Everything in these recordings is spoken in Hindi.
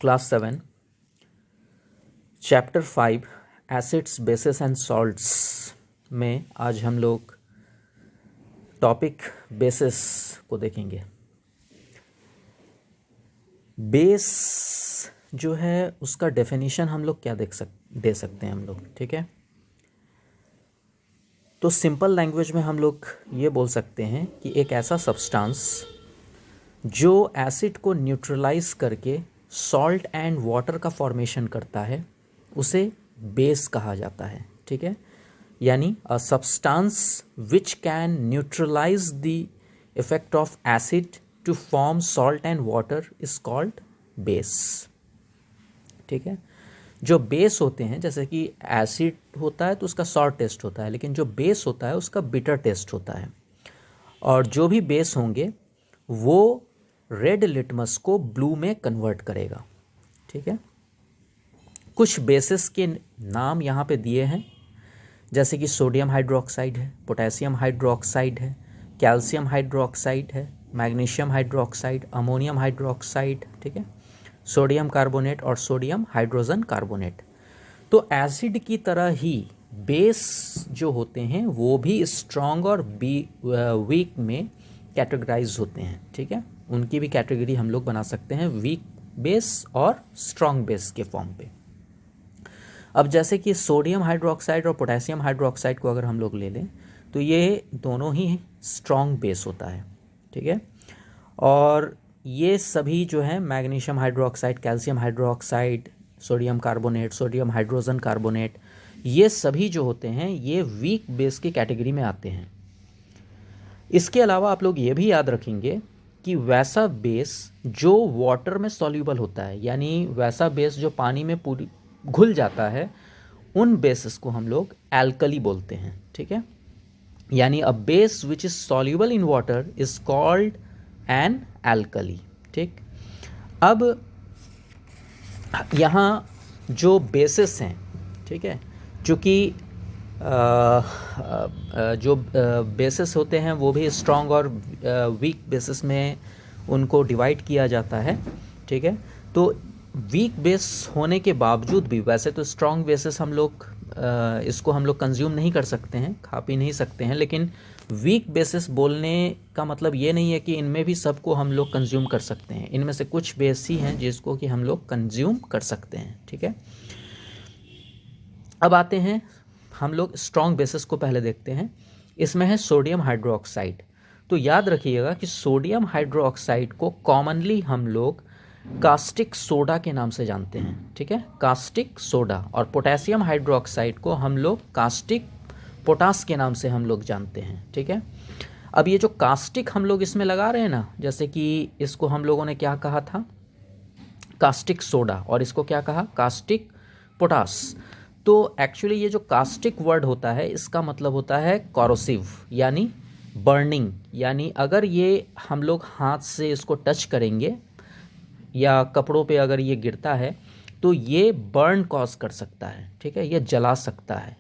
Class 7 chapter 5 acids bases and salts में आज हम लोग टॉपिक बेसिस को देखेंगे। बेस जो है उसका डेफिनेशन हम लोग क्या दे सकते हैं हम लोग, ठीक है। तो सिंपल लैंग्वेज में हम लोग ये बोल सकते हैं कि एक ऐसा सब्सटेंस जो एसिड को न्यूट्रलाइज करके सॉल्ट एंड वाटर का फॉर्मेशन करता है उसे बेस कहा जाता है, ठीक है। यानी a substance which can neutralise the effect of acid to form salt and water is called base, ठीक है। जो बेस होते हैं, जैसे कि एसिड होता है तो उसका सॉल्ट टेस्ट होता है, लेकिन जो बेस होता है उसका बिटर टेस्ट होता है। और जो भी बेस होंगे वो रेड लिटमस को ब्लू में कन्वर्ट करेगा, ठीक है। कुछ बेसिस के नाम यहाँ पे दिए हैं, जैसे कि सोडियम हाइड्रोक्साइड है, पोटेशियम हाइड्रोक्साइड है, कैल्शियम हाइड्रोक्साइड है, मैग्नीशियम हाइड्रोक्साइड, अमोनियम हाइड्रोक्साइड, ठीक है, सोडियम कार्बोनेट और सोडियम हाइड्रोजन कार्बोनेट। तो एसिड की तरह ही बेस जो होते हैं वो भी स्ट्रॉन्ग और वीक में कैटेगराइज होते हैं, ठीक है। उनकी भी कैटेगरी हम लोग बना सकते हैं वीक बेस और स्ट्रॉन्ग बेस के फॉर्म पे। अब जैसे कि सोडियम हाइड्रोक्साइड और पोटेशियम हाइड्रोक्साइड को अगर हम लोग ले लें तो ये दोनों ही स्ट्रॉन्ग बेस होता है, ठीक है। और ये सभी जो है magnesium hydroxide, calcium hydroxide, sodium carbonate, sodium hydrogen carbonate, ये सभी जो होते हैं ये वीक बेस की कैटेगरी में आते हैं। इसके अलावा आप लोग ये भी याद रखेंगे कि वैसा बेस जो वाटर में सॉल्यूबल होता है, यानी वैसा बेस जो पानी में पूरी घुल जाता है, उन बेसिस को हम लोग एल्कली बोलते हैं, ठीक है। यानी a base which is soluble in water is called an alkali, ठीक। अब यहाँ जो बेसिस हैं, ठीक है, चूँकि जो बेसिस होते हैं वो भी स्ट्रॉन्ग और वीक बेसिस में उनको डिवाइड किया जाता है, ठीक है। तो वीक बेस होने के बावजूद भी, वैसे तो स्ट्रॉन्ग बेसिस हम लोग इसको हम लोग कंज्यूम नहीं कर सकते हैं, खा पी नहीं सकते हैं, लेकिन वीक बेसिस बोलने का मतलब ये नहीं है कि इनमें भी सबको हम लोग कंज्यूम कर सकते हैं। इनमें से कुछ बेस ही हैं जिसको कि हम लोग कंज्यूम कर सकते हैं, ठीक है। अब आते हैं हम लोग स्ट्रॉन्ग बेसिस को पहले देखते हैं। इसमें है सोडियम हाइड्रोक्साइड। तो याद रखिएगा कि सोडियम हाइड्रोक्साइड को कॉमनली हम लोग कास्टिक सोडा के नाम से जानते हैं, ठीक है, कास्टिक सोडा। और पोटेशियम हाइड्रोक्साइड को हम लोग कास्टिक पोटास के नाम से हम लोग जानते हैं, ठीक है। अब ये जो कास्टिक हम लोग इसमें लगा रहे हैं ना, जैसे कि इसको हम लोगों ने क्या कहा था, कास्टिक सोडा, और इसको क्या कहा, कास्टिक पोटास। तो एक्चुअली ये जो कास्टिक वर्ड होता है इसका मतलब होता है कॉरोसिव, यानी बर्निंग। यानी अगर ये हम लोग हाथ से इसको टच करेंगे या कपड़ों पे अगर ये गिरता है तो ये बर्न कॉज कर सकता है, ठीक है, ये जला सकता है,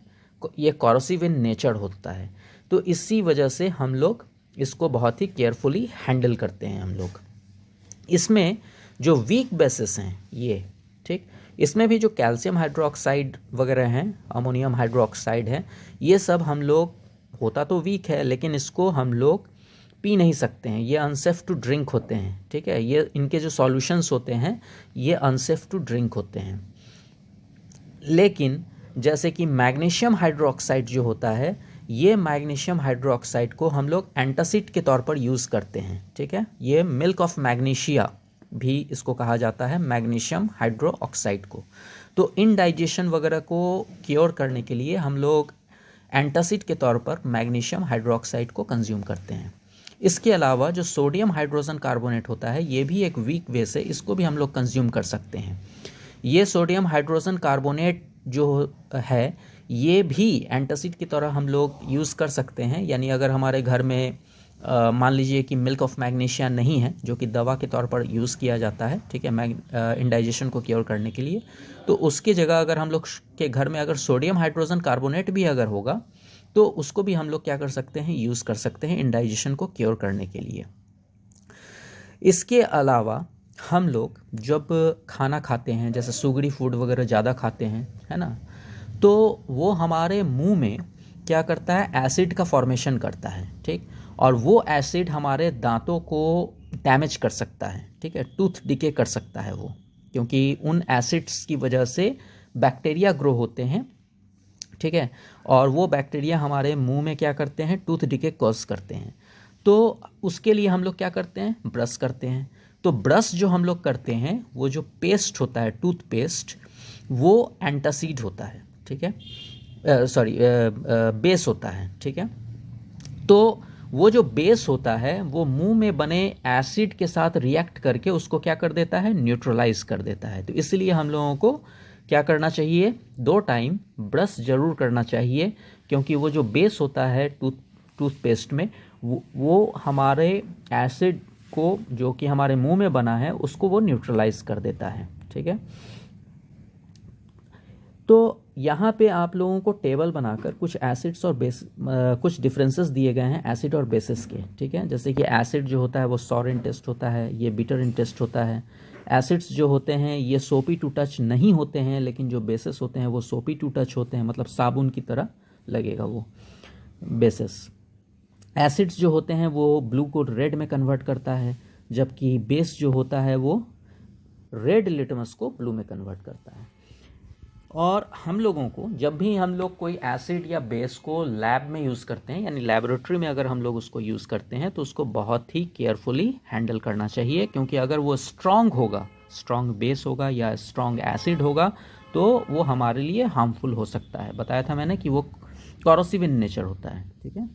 ये कॉरोसिव इन नेचर होता है। तो इसी वजह से हम लोग इसको बहुत ही केयरफुली हैंडल करते हैं हम लोग। इसमें जो वीक बेसिस हैं ये, ठीक, इसमें भी जो कैल्शियम हाइड्रोक्साइड वगैरह हैं, अमोनियम हाइड्रोक्साइड है, ये सब हम लोग, होता तो वीक है लेकिन इसको हम लोग पी नहीं सकते हैं, ये अनसेफ टू ड्रिंक होते हैं, ठीक है। ये इनके जो सॉल्यूशंस होते हैं ये अनसेफ टू ड्रिंक होते हैं। लेकिन जैसे कि मैग्नीशियम हाइड्रोक्साइड जो होता है, ये मैग्नीशियम हाइड्रोक्साइड को हम लोग एंटासिड के तौर पर यूज़ करते हैं, ठीक है। ये मिल्क ऑफ मैग्नीशिया भी इसको कहा जाता है, मैग्नीशियम हाइड्रोक्साइड को। तो इनडाइजेशन वगैरह को क्योर करने के लिए हम लोग एंटासिड के तौर पर मैग्नीशियम हाइड्रोक्साइड को कंज्यूम करते हैं। इसके अलावा जो सोडियम हाइड्रोजन कार्बोनेट होता है ये भी एक वीक बेस है, इसको भी हम लोग कंज्यूम कर सकते हैं। ये सोडियम हाइड्रोजन कार्बोनेट जो है ये भी एंटासिड की तरह हम लोग यूज़ कर सकते हैं। यानी अगर हमारे घर में मान लीजिए कि मिल्क ऑफ मैग्नीशिया नहीं है, जो कि दवा के तौर पर यूज़ किया जाता है, ठीक है, इंडाइजेशन को क्योर करने के लिए, तो उसकी जगह अगर हम लोग के घर में अगर सोडियम हाइड्रोजन कार्बोनेट भी अगर होगा तो उसको भी हम लोग क्या कर सकते हैं, यूज़ कर सकते हैं इंडाइजेशन को क्योर करने के लिए। इसके अलावा हम लोग जब खाना खाते हैं, जैसे सुगरी फूड वगैरह ज़्यादा खाते हैं, है ना, तो वो हमारे मुंह में क्या करता है, एसिड का फॉर्मेशन करता है, ठीक। और वो एसिड हमारे दांतों को डैमेज कर सकता है, ठीक है, टूथ डिके कर सकता है वो, क्योंकि उन एसिड्स की वजह से बैक्टीरिया ग्रो होते हैं, ठीक है। और वो बैक्टीरिया हमारे मुंह में क्या करते हैं, टूथ डिके कॉज करते हैं। तो उसके लिए हम लोग क्या करते हैं, ब्रश करते हैं। तो ब्रश जो हम लोग करते हैं, वो जो पेस्ट होता है, टूथ पेस्ट, वो एंटासिड होता है, ठीक है, सॉरी बेस होता है, ठीक है। तो वो जो बेस होता है वो मुंह में बने एसिड के साथ रिएक्ट करके उसको क्या कर देता है, न्यूट्रलाइज कर देता है। तो इसलिए हम लोगों को क्या करना चाहिए, 2 टाइम ब्रश ज़रूर करना चाहिए, क्योंकि वो जो बेस होता है टूथपेस्ट में, वो हमारे एसिड को जो कि हमारे मुंह में बना है उसको वो न्यूट्रलाइज कर देता है, ठीक है। तो यहाँ पे आप लोगों को टेबल बनाकर कुछ एसिड्स और बेस कुछ डिफरेंसेस दिए गए हैं एसिड और बेसिस के, ठीक है। जैसे कि एसिड जो होता है वो सॉर इन टेस्ट होता है, ये बिटर इन टेस्ट होता है। एसिड्स जो होते हैं ये सोपी टू टच नहीं होते हैं, लेकिन जो बेसिस होते हैं वो सोपी टू टच होते हैं, मतलब साबुन की तरह लगेगा वो बेसिस। एसिड्स जो होते हैं वो ब्लू को रेड में कन्वर्ट करता है, जबकि बेस जो होता है वो रेड लिटमस को ब्लू में कन्वर्ट करता है। और हम लोगों को जब भी हम लोग कोई एसिड या बेस को लैब में यूज़ करते हैं, यानी लेबोरेटरी में अगर हम लोग उसको यूज़ करते हैं, तो उसको बहुत ही केयरफुली हैंडल करना चाहिए, क्योंकि अगर वो स्ट्रॉन्ग होगा, स्ट्रॉन्ग बेस होगा या स्ट्रॉन्ग एसिड होगा, तो वो हमारे लिए हार्मफुल हो सकता है। बताया था मैंने कि वो कॉरोसिव इन नेचर होता है, ठीक है।